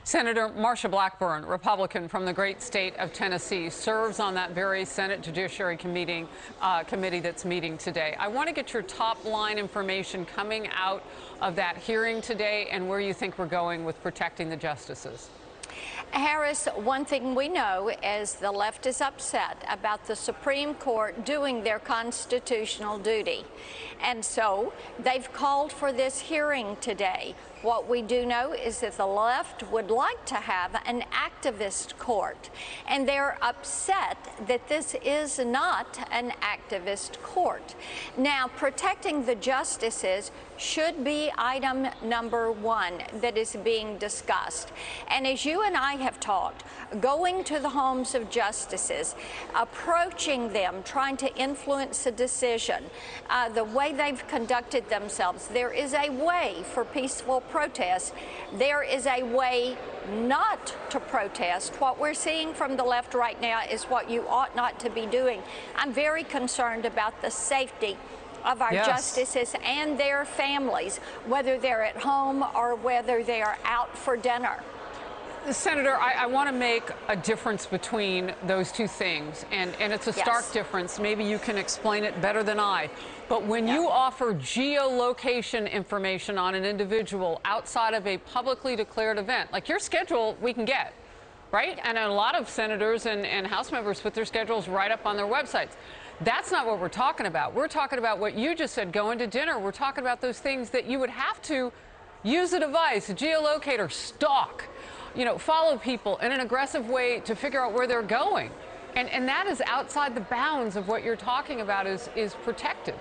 Senator Marsha Blackburn, Republican from the great state of Tennessee, serves on that very Senate Judiciary Committee that's meeting today. I want to get your top line information coming out of that hearing today and where you think we're going with protecting the justices. Harris, one thing we know is the left is upset about the Supreme Court doing their constitutional duty. And so they've called for this hearing today. What we do know is that the left would like to have an activist court, and they're upset that this is not an activist court. Now, protecting the justices should be item number one that is being discussed. And as you and I have talked, going to the homes of justices, approaching them, trying to influence a decision, the way they've conducted themselves, there is a way for peaceful protest. There is a way not to protest. What we're seeing from the left right now is what you ought not to be doing. I'm very concerned about the safety of our justices and their families, whether they're at home or whether they are out for dinner. Senator, I want to make a difference between those two things, and it's a stark difference. Maybe you can explain it better than I. But when you offer geolocation information on an individual outside of a publicly declared event, like your schedule we can get, right? And a lot of senators and House members put their schedules right up on their websites. That's not what we're talking about. We're talking about what you just said, going to dinner. We're talking about those things that you would have to use a device, a geolocator, stalk, follow people in an aggressive way to figure out where they're going. And that is outside the bounds of what you're talking about is protected.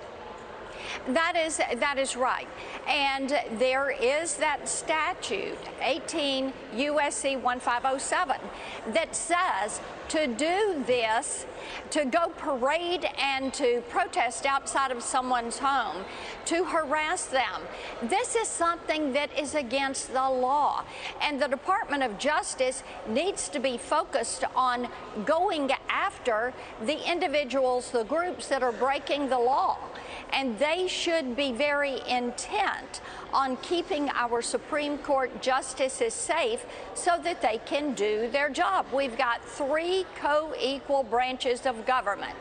That is right. And there is that statute, 18 U.S.C. 1507, that says to do this, to go parade and to protest outside of someone's home, to harass them. This is something that is against the law. And the Department of Justice needs to be focused on going after the individuals, the groups that are breaking the law. And they should be very intent on keeping our Supreme Court justices safe so that they can do their job. We've got three co-equal branches of government.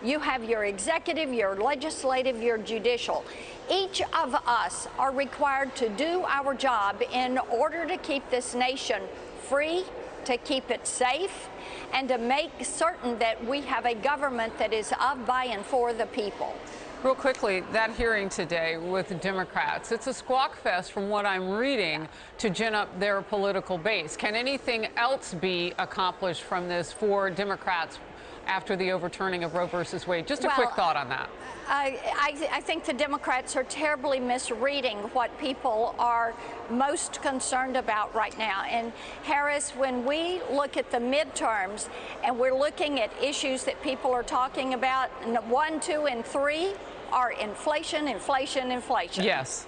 You have your executive, your legislative, your judicial. Each of us are required to do our job in order to keep this nation free, to keep it safe, and to make certain that we have a government that is of, by, and for the people. Real quickly, that hearing today with the Democrats, it's a squawk fest from what I'm reading to gin up their political base. Can anything else be accomplished from this for Democrats after the overturning of Roe versus Wade? Just a quick thought on that. I think the Democrats are terribly misreading what people are most concerned about right now. And Harris, when we look at the midterms and we're looking at issues that people are talking about, 1, 2, and 3 are inflation, inflation, inflation. Yes,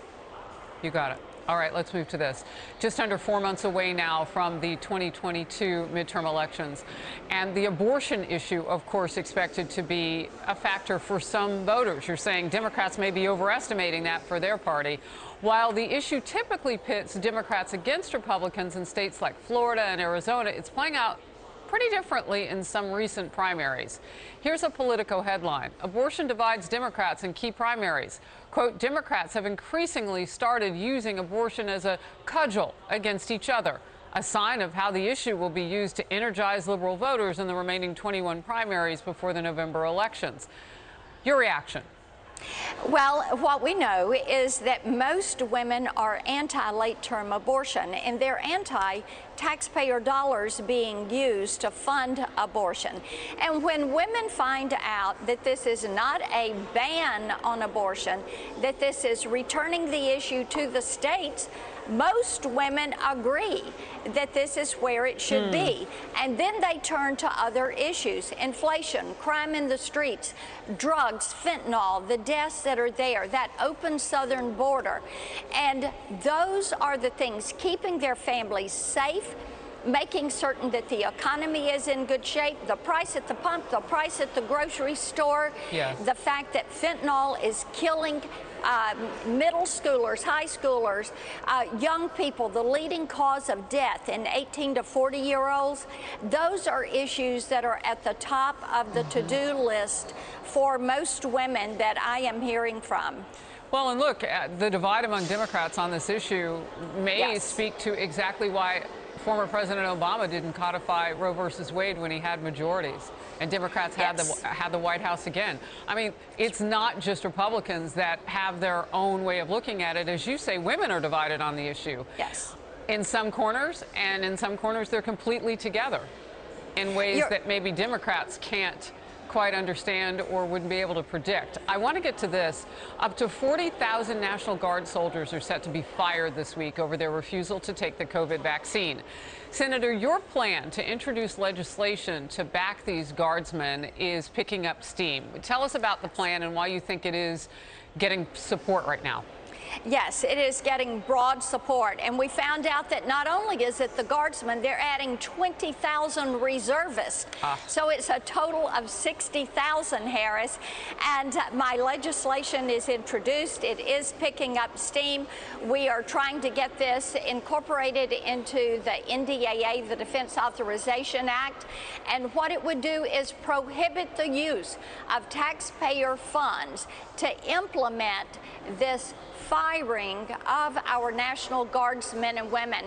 you got it. All right, let's move to this. Just under 4 months away now from the 2022 midterm elections. And the abortion issue, of course, expected to be a factor for some voters. You're saying Democrats may be overestimating that for their party. While the issue typically pits Democrats against Republicans in states like Florida and Arizona, it's playing out pretty differently in some recent primaries. Here's a Politico headline. Abortion divides Democrats in key primaries. Quote, Democrats have increasingly started using abortion as a cudgel against each other, a sign of how the issue will be used to energize liberal voters in the remaining 21 primaries before the November elections. Your reaction? Well, what we know is that most women are anti-late-term abortion, and they're anti-taxpayer dollars being used to fund abortion. And when women find out that this is not a ban on abortion, that this is returning the issue to the states, most women agree that this is where it should be. And then they turn to other issues: inflation, crime in the streets, drugs, fentanyl, the deaths that are there, that open southern border. And those are the things keeping their families safe, making certain that the economy is in good shape, the price at the pump, the price at the grocery store, the fact that fentanyl is killing middle schoolers, high schoolers, young people, the leading cause of death in 18 to 40-year-olds. Those are issues that are at the top of the to-do list for most women that I am hearing from. Well, and look, the divide among Democrats on this issue may speak to exactly why former President Obama didn't codify Roe versus Wade when he had majorities, and Democrats had the White House again. I mean, it's not just Republicans that have their own way of looking at it. As you say, women are divided on the issue. Yes. In some corners, and in some corners they're completely together in ways that maybe Democrats can't quite understand or wouldn't be able to predict. I want to get to this. Up to 40,000 National Guard soldiers are set to be fired this week over their refusal to take the COVID vaccine. Senator, your plan to introduce legislation to back these guardsmen is picking up steam. Tell us about the plan and why you think it is getting support right now. Yes, it is getting broad support. And we found out that not only is it the guardsmen, they're adding 20,000 reservists. So it's a total of 60,000, Harris. And my legislation is introduced. It is picking up steam. We are trying to get this incorporated into the NDAA, the Defense Authorization Act. And what it would do is prohibit the use of taxpayer funds to implement this firing of our National Guardsmen and women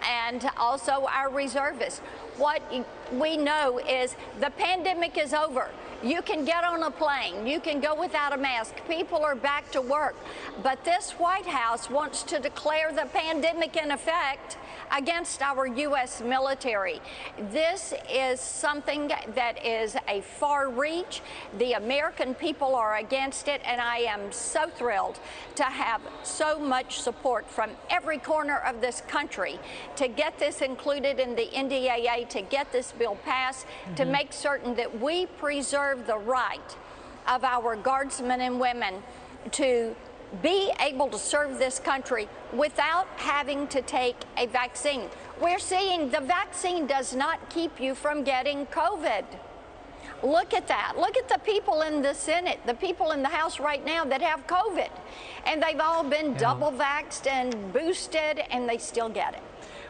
and also our reservists. What we know is the pandemic is over. You can get on a plane. You can go without a mask. People are back to work. But this White House wants to declare the pandemic in effect against our U.S. military. This is something that is a far reach. The American people are against it, and I am so thrilled to have so much support from every corner of this country to get this included in the NDAA, to get this bill passed, to make certain that we preserve the right of our guardsmen and women to be able to serve this country without having to take a vaccine. We're seeing the vaccine does not keep you from getting COVID. Look at that. Look at the people in the Senate, the people in the House right now that have COVID. And they've all been double vaxxed and boosted, and they still get it.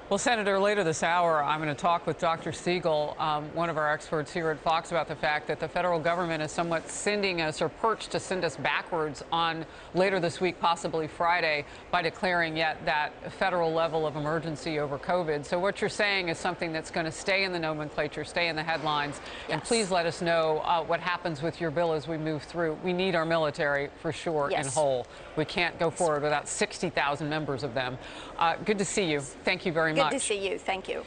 Well, Senator, later this hour, I'm going to talk with Dr. Siegel, one of our experts here at Fox, about the fact that the federal government is somewhat sending us, or perched to send us backwards on later this week, possibly Friday, by declaring yet that federal level of emergency over COVID. So what you're saying is something that's going to stay in the nomenclature, stay in the headlines. And please let us know what happens with your bill as we move through. We need our military for sure and whole. We can't go forward without 60,000 members of them. Good to see you. Thank you very much. Good to see you. Thank you.